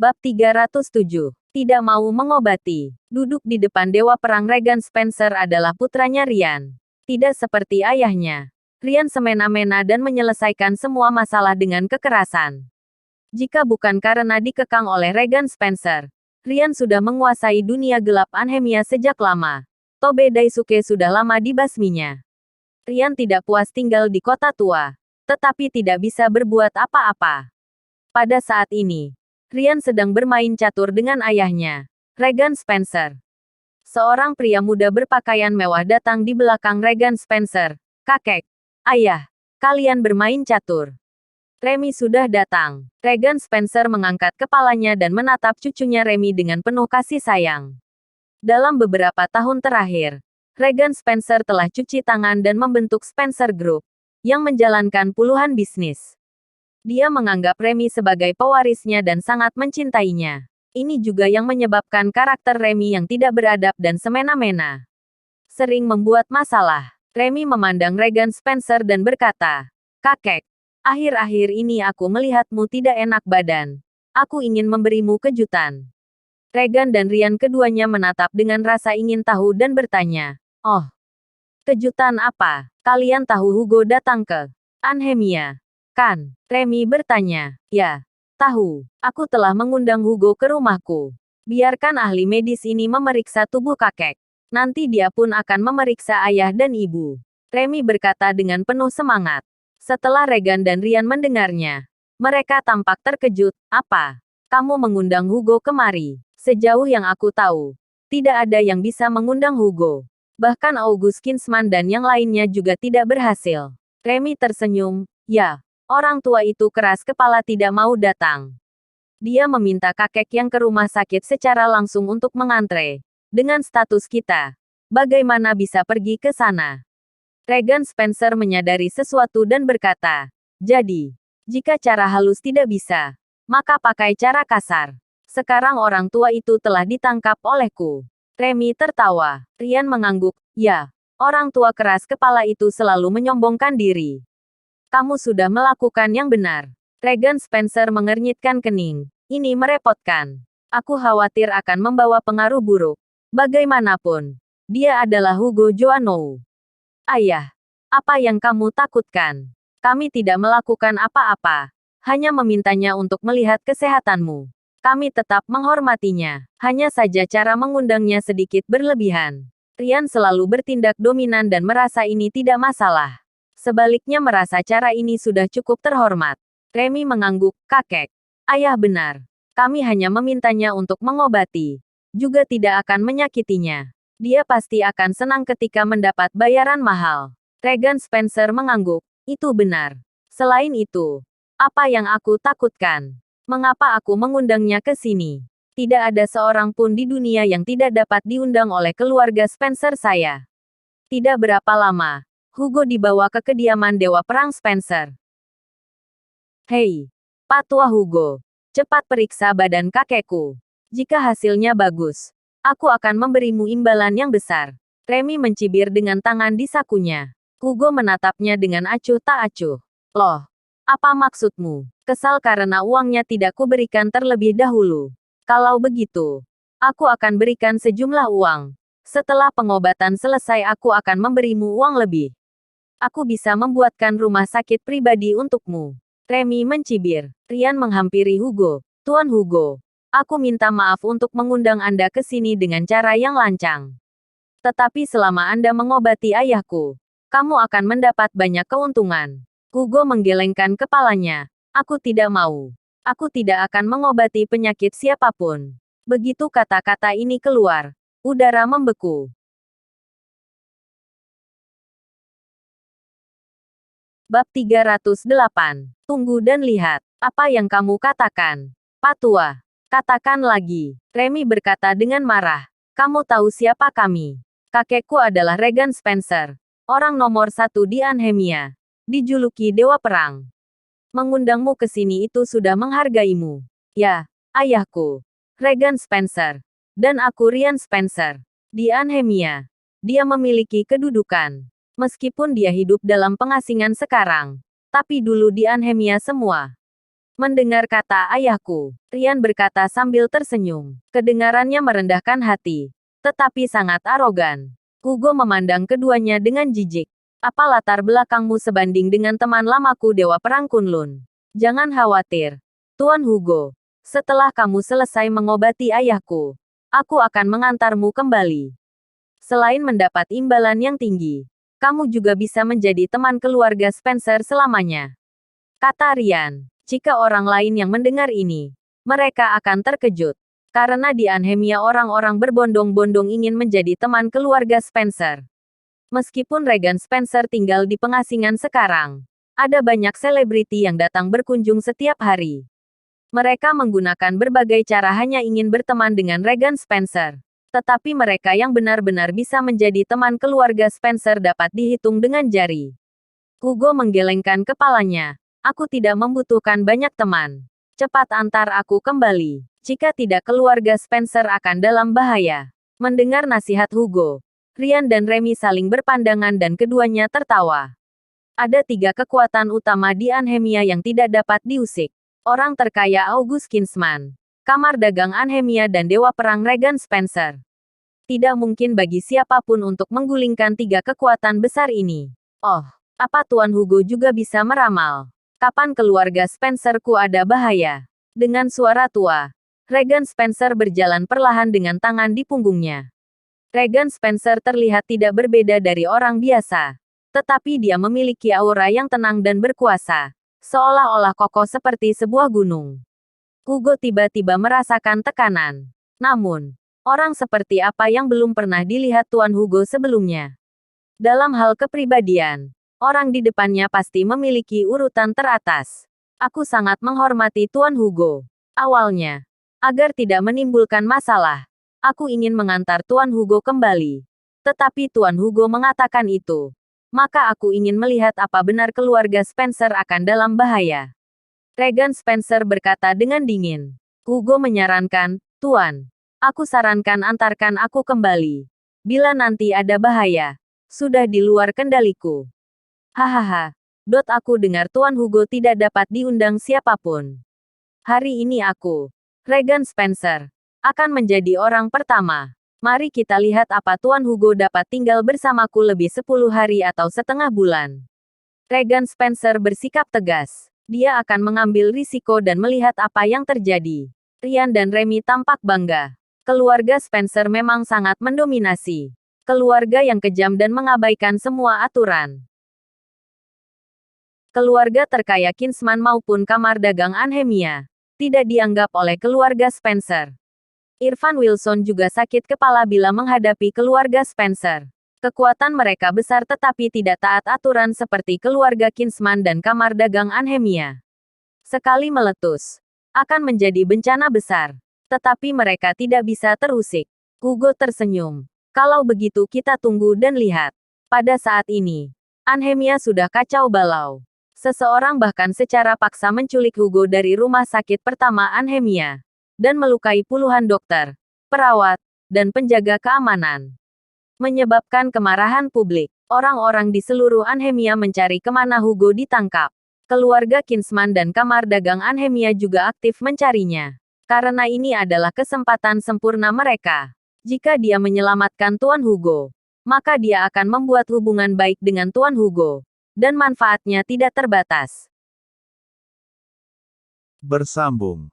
Bab 307. Tidak mau mengobati. Duduk di depan Dewa Perang, Regan Spencer adalah putranya Ryan. Tidak seperti ayahnya. Ryan semena-mena dan menyelesaikan semua masalah dengan kekerasan. Jika bukan karena dikekang oleh Regan Spencer, Ryan sudah menguasai dunia gelap Anhemia sejak lama. Tobe Daisuke sudah lama dibasminya. Ryan tidak puas tinggal di kota tua, tetapi tidak bisa berbuat apa-apa. Pada saat ini, Ryan sedang bermain catur dengan ayahnya, Regan Spencer. Seorang pria muda berpakaian mewah datang di belakang Regan Spencer. Kakek, ayah, kalian bermain catur. Remy sudah datang. Regan Spencer mengangkat kepalanya dan menatap cucunya Remy dengan penuh kasih sayang. Dalam beberapa tahun terakhir, Regan Spencer telah cuci tangan dan membentuk Spencer Group, yang menjalankan puluhan bisnis. Dia menganggap Remy sebagai pewarisnya dan sangat mencintainya. Ini juga yang menyebabkan karakter Remy yang tidak beradab dan semena-mena sering membuat masalah. Remy memandang Regan Spencer dan berkata, "Kakek, akhir-akhir ini aku melihatmu tidak enak badan. Aku ingin memberimu kejutan." Regan dan Ryan keduanya menatap dengan rasa ingin tahu dan bertanya, "Oh, kejutan apa? Kalian tahu Hugo datang ke Anhemia, kan?" Remy bertanya. "Ya, tahu. Aku telah mengundang Hugo ke rumahku. Biarkan ahli medis ini memeriksa tubuh kakek. Nanti dia pun akan memeriksa ayah dan ibu." Remy berkata dengan penuh semangat. Setelah Regan dan Ryan mendengarnya, mereka tampak terkejut. "Apa? Kamu mengundang Hugo kemari?" "Sejauh yang aku tahu, tidak ada yang bisa mengundang Hugo. Bahkan August Kinsman dan yang lainnya juga tidak berhasil." Remy tersenyum. "Ya, orang tua itu keras kepala tidak mau datang. Dia meminta kakek yang ke rumah sakit secara langsung untuk mengantre. Dengan status kita, bagaimana bisa pergi ke sana?" Regan Spencer menyadari sesuatu dan berkata, "Jadi, jika cara halus tidak bisa, maka pakai cara kasar. Sekarang orang tua itu telah ditangkap olehku." Remy tertawa. Ryan mengangguk. "Ya, orang tua keras kepala itu selalu menyombongkan diri. Kamu sudah melakukan yang benar." Regan Spencer mengernyitkan kening. "Ini merepotkan. Aku khawatir akan membawa pengaruh buruk. Bagaimanapun, dia adalah Hugo Joanou." "Ayah, apa yang kamu takutkan? Kami tidak melakukan apa-apa. Hanya memintanya untuk melihat kesehatanmu. Kami tetap menghormatinya. Hanya saja cara mengundangnya sedikit berlebihan." Ryan selalu bertindak dominan dan merasa ini tidak masalah. Sebaliknya merasa cara ini sudah cukup terhormat. Remy mengangguk. "Kakek, ayah benar. Kami hanya memintanya untuk mengobati. Juga tidak akan menyakitinya. Dia pasti akan senang ketika mendapat bayaran mahal." Regan Spencer mengangguk. "Itu benar. Selain itu, apa yang aku takutkan? Mengapa aku mengundangnya ke sini? Tidak ada seorang pun di dunia yang tidak dapat diundang oleh keluarga Spencer saya." Tidak berapa lama, Hugo dibawa ke kediaman Dewa Perang Spencer. "Hei, Pak Tua Hugo, cepat periksa badan kakekku. Jika hasilnya bagus, aku akan memberimu imbalan yang besar." Remy mencibir dengan tangan di sakunya. Hugo menatapnya dengan acuh tak acuh. "Loh, apa maksudmu? Kesal karena uangnya tidak kuberikan terlebih dahulu? Kalau begitu, aku akan berikan sejumlah uang. Setelah pengobatan selesai aku akan memberimu uang lebih. Aku bisa membuatkan rumah sakit pribadi untukmu." Remy mencibir. Ryan menghampiri Hugo. "Tuan Hugo, aku minta maaf untuk mengundang Anda ke sini dengan cara yang lancang. Tetapi selama Anda mengobati ayahku, kamu akan mendapat banyak keuntungan." Hugo menggelengkan kepalanya. "Aku tidak mau. Aku tidak akan mengobati penyakit siapapun." Begitu kata-kata ini keluar, udara membeku. Bab 308. Tunggu dan lihat. "Apa yang kamu katakan, Pak Tua? Katakan lagi." Remy berkata dengan marah. "Kamu tahu siapa kami? Kakekku adalah Regan Spencer, orang nomor 1 di Anhemia. Dijuluki Dewa Perang. Mengundangmu ke sini itu sudah menghargaimu. Ya, ayahku, Regan Spencer. Dan aku Ryan Spencer. Di Anhemia, dia memiliki kedudukan. Meskipun dia hidup dalam pengasingan sekarang, tapi dulu di Anhemia semua Mendengar kata ayahku, Rian berkata sambil tersenyum. Kedengarannya merendahkan hati, tetapi sangat arogan. Hugo memandang keduanya dengan jijik. Apa latar belakangmu sebanding dengan teman lamaku Dewa Perang Kunlun? Jangan khawatir, Tuan Hugo. Setelah kamu selesai mengobati ayahku, aku akan mengantarmu kembali. Selain mendapat imbalan yang tinggi, kamu juga bisa menjadi teman keluarga Spencer selamanya. Kata Rian. Jika orang lain yang mendengar ini, mereka akan terkejut. Karena di Anhemia orang-orang berbondong-bondong ingin menjadi teman keluarga Spencer. Meskipun Regan Spencer tinggal di pengasingan sekarang, ada banyak selebriti yang datang berkunjung setiap hari. Mereka menggunakan berbagai cara hanya ingin berteman dengan Regan Spencer. Tetapi mereka yang benar-benar bisa menjadi teman keluarga Spencer dapat dihitung dengan jari. Hugo menggelengkan kepalanya. Aku tidak membutuhkan banyak teman. Cepat antar aku kembali. Jika tidak keluarga Spencer akan dalam bahaya. Mendengar nasihat Hugo, Rian dan Remy saling berpandangan dan keduanya tertawa. Ada 3 kekuatan utama di Anhemia yang tidak dapat diusik. Orang terkaya August Kinsman, Kamar Dagang Anhemia dan Dewa Perang Regan Spencer. Tidak mungkin bagi siapapun untuk menggulingkan 3 kekuatan besar ini. Oh, apa Tuan Hugo juga bisa meramal? Kapan keluarga Spencerku ada bahaya? Dengan suara tua, Regan Spencer berjalan perlahan dengan tangan di punggungnya. Regan Spencer terlihat tidak berbeda dari orang biasa. Tetapi dia memiliki aura yang tenang dan berkuasa. Seolah-olah kokoh seperti sebuah gunung. Hugo tiba-tiba merasakan tekanan. Namun, orang seperti apa yang belum pernah dilihat Tuan Hugo sebelumnya? Dalam hal kepribadian, orang di depannya pasti memiliki urutan teratas. Aku sangat menghormati Tuan Hugo. Awalnya, agar tidak menimbulkan masalah, aku ingin mengantar Tuan Hugo kembali. Tetapi Tuan Hugo mengatakan itu. Maka aku ingin melihat apa benar keluarga Spencer akan dalam bahaya. Regan Spencer berkata dengan dingin. Hugo menyarankan, Tuan, aku sarankan antarkan aku kembali. Bila nanti ada bahaya, sudah di luar kendaliku. Hahaha. Aku dengar Tuan Hugo tidak dapat diundang siapapun. Hari ini aku, Regan Spencer, akan menjadi orang pertama. Mari kita lihat apa Tuan Hugo dapat tinggal bersamaku lebih 10 hari atau setengah bulan. Regan Spencer bersikap tegas. Dia akan mengambil risiko dan melihat apa yang terjadi. Rian dan Remy tampak bangga. Keluarga Spencer memang sangat mendominasi. Keluarga yang kejam dan mengabaikan semua aturan. Keluarga terkaya Kinsman maupun Kamar Dagang Anhemia tidak dianggap oleh keluarga Spencer. Irfan Wilson juga sakit kepala bila menghadapi keluarga Spencer. Kekuatan mereka besar tetapi tidak taat aturan seperti keluarga Kinsman dan Kamar Dagang Anhemia. Sekali meletus, akan menjadi bencana besar. Tetapi mereka tidak bisa terusik. Hugo tersenyum. Kalau begitu kita tunggu dan lihat. Pada saat ini, Anhemia sudah kacau balau. Seseorang bahkan secara paksa menculik Hugo dari rumah sakit pertama Anhemia. Dan melukai puluhan dokter, perawat, dan penjaga keamanan. Menyebabkan kemarahan publik. Orang-orang di seluruh Anhemia mencari kemana Hugo ditangkap. Keluarga Kinsman dan Kamar Dagang Anhemia juga aktif mencarinya. Karena ini adalah kesempatan sempurna mereka. Jika dia menyelamatkan Tuan Hugo, maka dia akan membuat hubungan baik dengan Tuan Hugo. Dan manfaatnya tidak terbatas. Bersambung.